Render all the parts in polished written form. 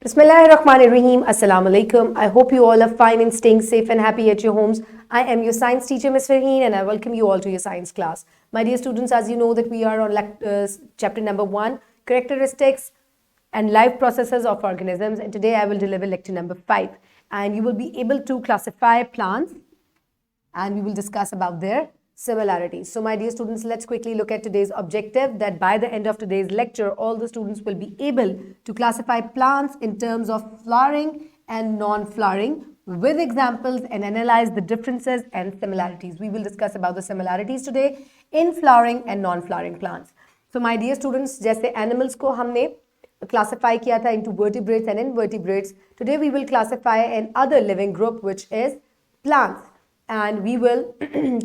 Bismillahirrahmanirrahim. Assalamu alaikum. I hope you all are fine and staying safe and happy at your homes. I am your science teacher, Ms. Farheen, and I welcome you all to your science class. My dear students, as you know that we are on chapter number 1, characteristics and life processes of organisms, and today I will deliver lecture number 5, and you will be able to classify plants and we will discuss about their similarities. So my dear students, let's quickly look at today's objective, that by the end of today's lecture, all the students will be able to classify plants in terms of flowering and non-flowering with examples and analyze the differences and similarities. We will discuss about the similarities today in flowering and non-flowering plants. So my dear students, जैसे animals को हमने classify किया था into vertebrates and invertebrates, today we will classify another living group which is plants. And we will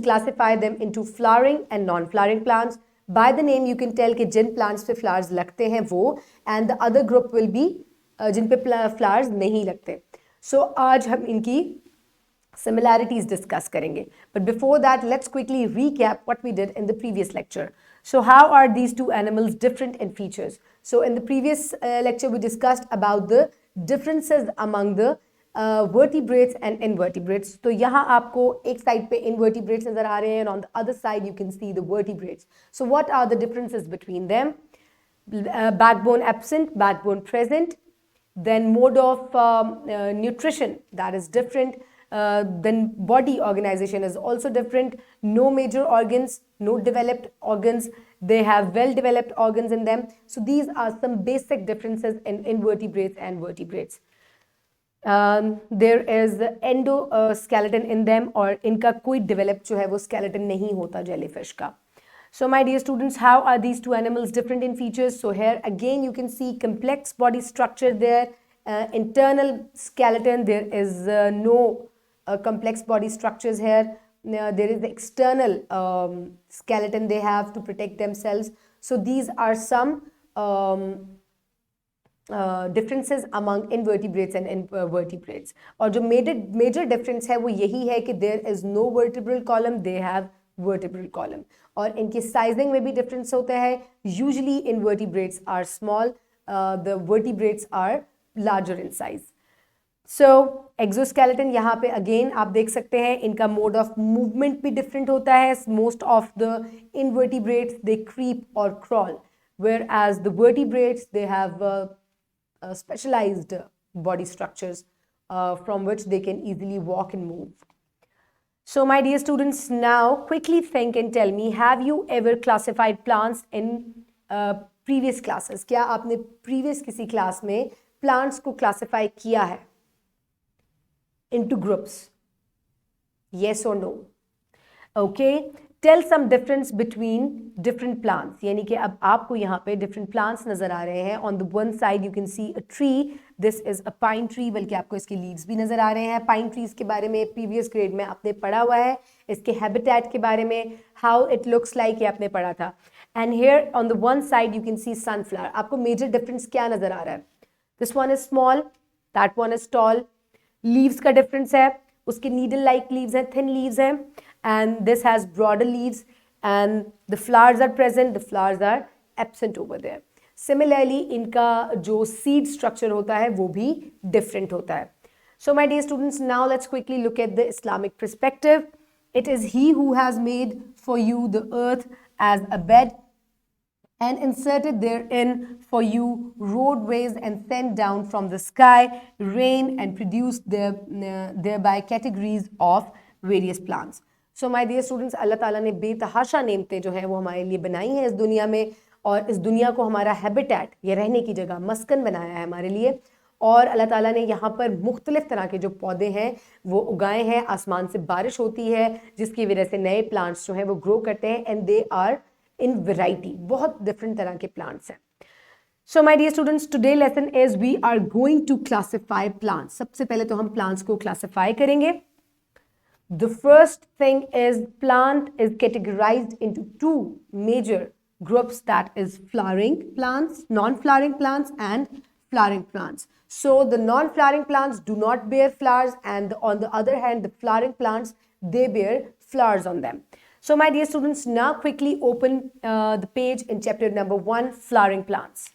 classify them into flowering and non-flowering plants. By the name you can tell कि जिन plants पे flowers लगते हैं वो, and the other group will be जिन पे flowers नहीं लगते. So आज हम इनकी similarities discuss करेंगे. But before that, let's quickly recap what we did in the previous lecture. So how are these two animals different in features? So in the previous lecture we discussed about the differences among the vertebrates and invertebrates. तो यहाँ आपको एक side पे invertebrates नजर आ रहे हैं, and on the other side you can see the vertebrates. So what are the differences between them? Backbone absent, backbone present. Then mode of nutrition, that is different. Then body organization is also different. No major organs, no developed organs. They have well-developed organs in them. So these are some basic differences in invertebrates and vertebrates. There is endoskeleton in them, और इनका कोई developed जो है वो skeleton नहीं होता jellyfish का. So my dear students, how are these two animals different in features? So here again you can see complex body structure there, internal skeleton. There is no complex body structures here. There is the external skeleton they have to protect themselves. So these are some differences among invertebrates and vertebrates. और जो major difference है वो यही है कि there is no vertebral column, they have vertebral column. और इनके sizing में भी difference होता है. Usually invertebrates are small, the vertebrates are larger in size. So exoskeleton यहाँ पे again आप देख सकते हैं इनका mode of movement भी different होता है. Most of the invertebrates they creep or crawl, whereas the vertebrates they have specialized body structures from which they can easily walk and move. So my dear students, now quickly think and tell me, have you ever classified plants in previous classes? क्या आपने previous किसी class में plants को classify किया है into groups? Yes or no? Okay. Tell some difference between different plants. यानी कि अब आपको यहाँ पे different plants नजर आ रहे हैं. On the one side you can see a tree. This is a pine tree. बल्कि आपको इसके leaves भी नजर आ रहे हैं. Pine trees के बारे में previous grade में आपने पढ़ा हुआ है. इसके habitat के बारे में how it looks like ये आपने पढ़ा था. And here on the one side you can see sunflower. आपको major difference क्या नजर आ रहा है? This one is small. That one is tall. Leaves का difference है. उसके needle like leaves हैं, thin leaves हैं. And this has broader leaves, and the flowers are present, the flowers are absent over there. Similarly, इनका जो seed structure होता है वो भी different होता है. So my dear students, now let's quickly look at the Islamic perspective. It is He who has made for you the earth as a bed and inserted therein for you roadways and sent down from the sky rain and produced thereby categories of various plants. So my dear students, अल्लाह ताला ने बेतहाशा नेमतें जो है वो हमारे लिए बनाई हैं इस दुनिया में, और इस दुनिया को हमारा हैबिटेट, ये रहने की जगह, मस्कन बनाया है हमारे लिए. और अल्लाह ताला ने यहाँ पर मुख्तलिफ तरह के जो पौधे हैं वो उगाए हैं. आसमान से बारिश होती है जिसकी वजह से नए प्लांट्स जो हैं वो ग्रो करते हैं, and they are in variety. बहुत डिफरेंट तरह के प्लांट्स हैं. So my dear students, today lesson is we are going to classify plants. सबसे पहले तो हम plants को classify करेंगे. The first thing is plant is categorized into two major groups, that is flowering plants, non-flowering plants and flowering plants. So the non-flowering plants do not bear flowers, and on the other hand the flowering plants, they bear flowers on them. So my dear students, now quickly open the page in chapter number 1, flowering plants.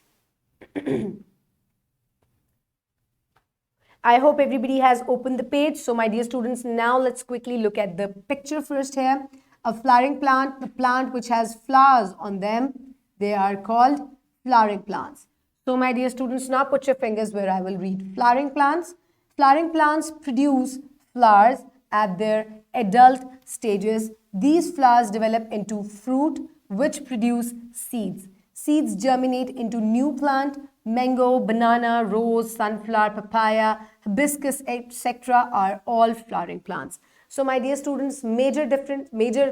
I hope everybody has opened the page. So my dear students, now let's quickly look at the picture first here. A flowering plant, the plant which has flowers on them, they are called flowering plants. So my dear students, now put your fingers where I will read. Flowering plants. Flowering plants produce flowers at their adult stages. These flowers develop into fruit which produce seeds. Seeds germinate into new plant. Mango, banana, rose, sunflower, papaya, hibiscus, etc. are all flowering plants. So my dear students, major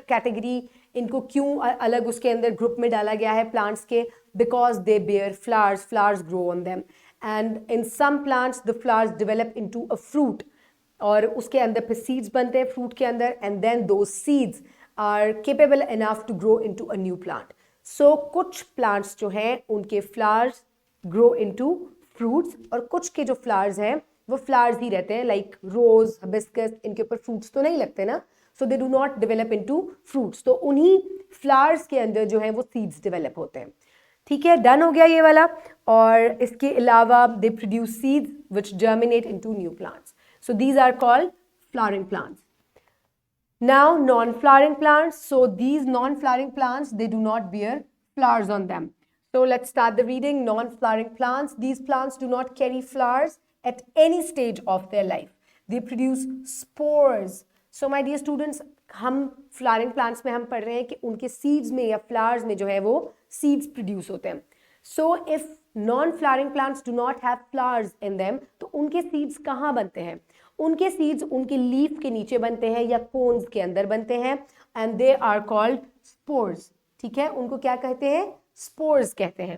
category इनको क्यों अलग उसके अंदर group में डाला गया है plants के, because they bear flowers grow on them, and in some plants the flowers develop into a fruit और उसके अंदर फिर seeds बनते हैं fruit के अंदर, and then those seeds are capable enough to grow into a new plant. So कुछ plants जो हैं उनके flowers grow into fruits और कुछ के जो flowers हैं वो flowers ही रहते हैं, like rose, hibiscus, इनके ऊपर fruits तो नहीं लगते ना, so they do not develop into fruits. तो उन्हीं flowers के अंदर जो है वो seeds develop होते हैं. ठीक है, डन हो गया ये वाला. और इसके अलावा they produce seeds which germinate into new plants. So these are called flowering plants. Now non-flowering plants. So these non-flowering plants, they do not bear flowers on them. So let's start the reading. Non-flowering plants. These plants do not carry flowers at any stage of their life. They produce spores. So my dear students, हम flowering plants में हम पढ़ रहे हैं कि उनके seeds में या flowers में जो है वो seeds produce होते हैं. So if non-flowering plants do not have flowers in them, तो उनके seeds कहाँ बनते हैं? उनके seeds उनके leaf के नीचे बनते हैं या cones के अंदर बनते हैं, and they are called spores. ठीक है, उनको क्या कहते हैं? Spores कहते हैं.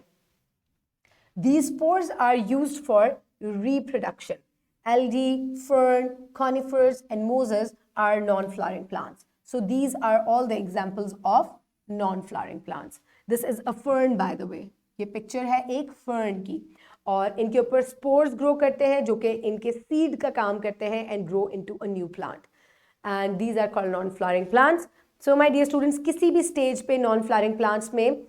These spores are used for reproduction. Algae, fern, conifers, and mosses are non-flowering plants. So these are all the examples of non-flowering plants. This is a fern, by the way. ये picture है एक fern की, और इनके ऊपर spores grow करते हैं जो कि इनके seed का काम करते हैं and grow into a new plant. And these are called non-flowering plants. So my dear students, किसी भी stage पे non-flowering plants में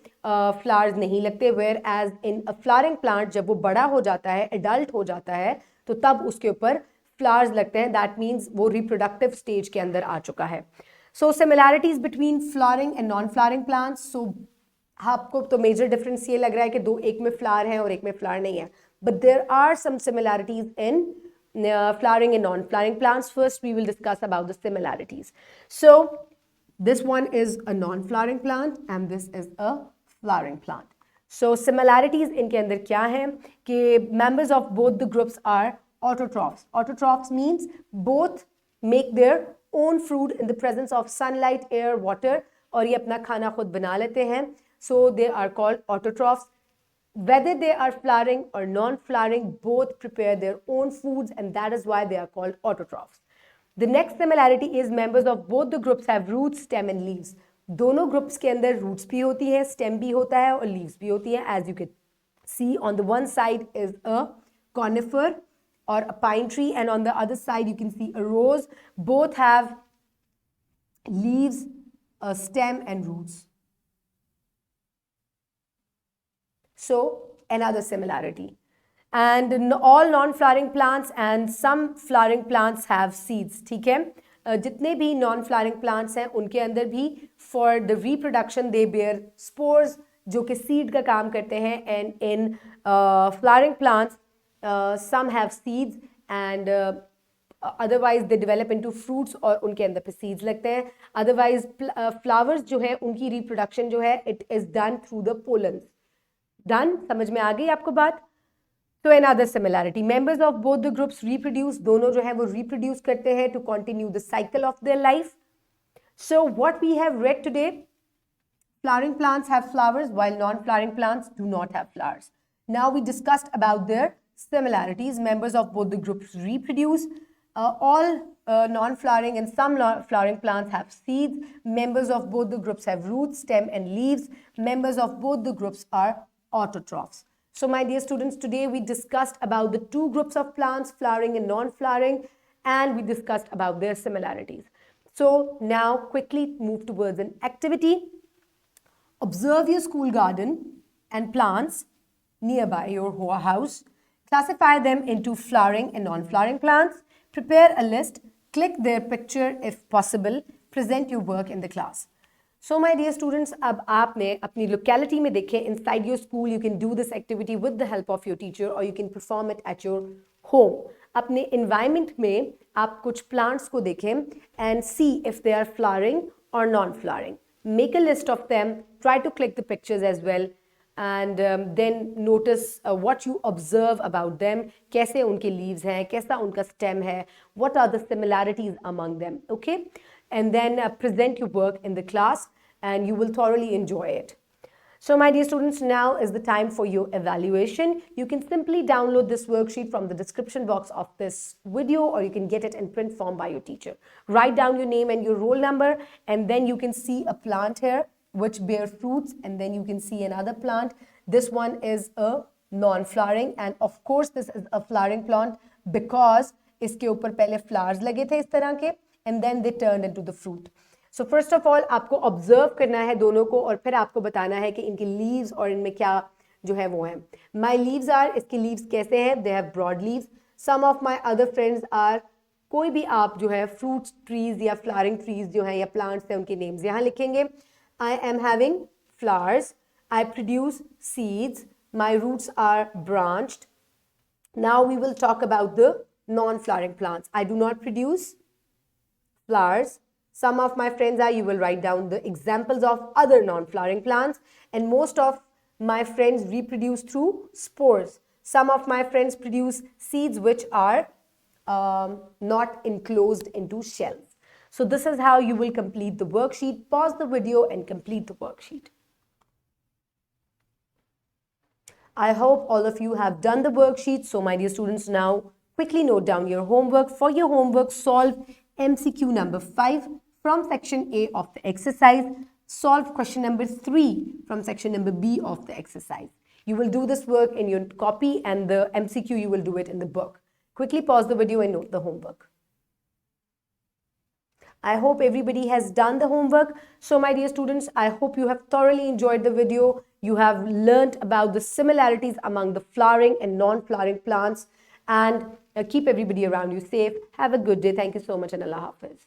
flowers नहीं लगते, whereas in a flowering plant जब वो बड़ा हो जाता है, adult हो जाता है, तो तब उसके ऊपर flowers लगते हैं. That means वो reproductive stage के अंदर आ चुका है. So similarities between flowering and non-flowering plants. So आपको तो मेजर डिफरेंस ये लग रहा है कि दो, एक में फ्लावर है और एक में फ्लावर नहीं है, but there are some similarities in flowering and non-flowering plants. First we will discuss about the similarities. So this one is a non-flowering plant and this is a flowering plant. So similarities इनके अंदर क्या है कि members of both the groups are autotrophs. Autotrophs means both make their own food in the presence of sunlight, air, water, और ये अपना खाना खुद बना लेते हैं. So they are called autotrophs. Whether they are flowering or non-flowering, both prepare their own foods, and that is why they are called autotrophs. The next similarity is members of both the groups have roots, stem and leaves. दोनों groups के अंदर roots भी होती है, stem भी होता है और leaves भी होती है. As you can see, on the one side is a conifer or a pine tree, and on the other side you can see a rose. Both have leaves, a stem and roots. So another similarity. And all non-flowering plants and some flowering plants have seeds. ठीक है, जितने भी non-flowering plants हैं उनके अंदर भी for the reproduction they bear spores जो कि seed का काम करते हैं, and in flowering plants some have seeds and otherwise they develop into fruits और उनके अंदर पे seeds लगते हैं. Otherwise flowers जो है उनकी reproduction जो है it is done through the pollens. Done? समझ में आ गई आपको बात? So another similarity, members of both the groups reproduce. दोनों जो है वो reproduce करते हैं to continue the cycle of their life. So what we have read today, flowering plants have flowers while non-flowering plants do not have flowers. Now we discussed about their similarities. Members of both the groups reproduce. All non-flowering and some flowering plants have seeds. Members of both the groups have roots, stem and leaves. Members of both the groups are autotrophs. So my dear students, today we discussed about the two groups of plants, flowering and non-flowering, and we discussed about their similarities. So now quickly move towards an activity. Observe your school garden and plants nearby your house Classify them into flowering and non-flowering plants. Prepare a list. Click their picture if possible. Present your work in the class. So my dear students, अब आपने अपनी locality में देखें, inside your school you can do this activity with the help of your teacher or you can perform it at your home. अपने environment में आप कुछ plants को देखें and see if they are flowering or non-flowering. Make a list of them. Try to click the pictures as well. And then notice what you observe about them. कैसे उनके leaves हैं, कैसा उनका stem है, what are the similarities among them, okay? And then present your work in the class and you will thoroughly enjoy it. So my dear students, now is the time for your evaluation. You can simply download this worksheet from the description box of this video or you can get it in print form by your teacher. Write down your name and your roll number and then you can see a plant here which bear fruits and then you can see another plant. This one is a non-flowering and of course this is a flowering plant because इसके ऊपर पहले flowers लगे थे इस तरह के and then they turned into the fruit. So first of all आपको observe करना है दोनों को और फिर आपको बताना है कि इनके leaves और इनमें क्या जो है वो है. My leaves are, इसके leaves कैसे हैं? They have broad leaves. Some of my other friends are, कोई भी आप जो है fruit trees या flowering trees जो हैं या plants हैं उनके names यहाँ लिखेंगे. I am having flowers. I produce seeds. My roots are branched. Now we will talk about the non-flowering plants. I do not produce flowers. Some of my friends are, you will write down the examples of other non-flowering plants. And most of my friends reproduce through spores. Some of my friends produce seeds which are not enclosed into shells. So this is how you will complete the worksheet. Pause the video and complete the worksheet. I hope all of you have done the worksheet. So my dear students, now quickly note down your homework. For your homework, solve MCQ number 5 from section A of the exercise. Solve question number 3 from section number B of the exercise. You will do this work in your copy and the MCQ you will do it in the book. Quickly pause the video and note the homework. I hope everybody has done the homework. So my dear students, I hope you have thoroughly enjoyed the video. You have learned about the similarities among the flowering and non-flowering plants and keep everybody around you safe. Have a good day. Thank you so much and Allah Hafiz.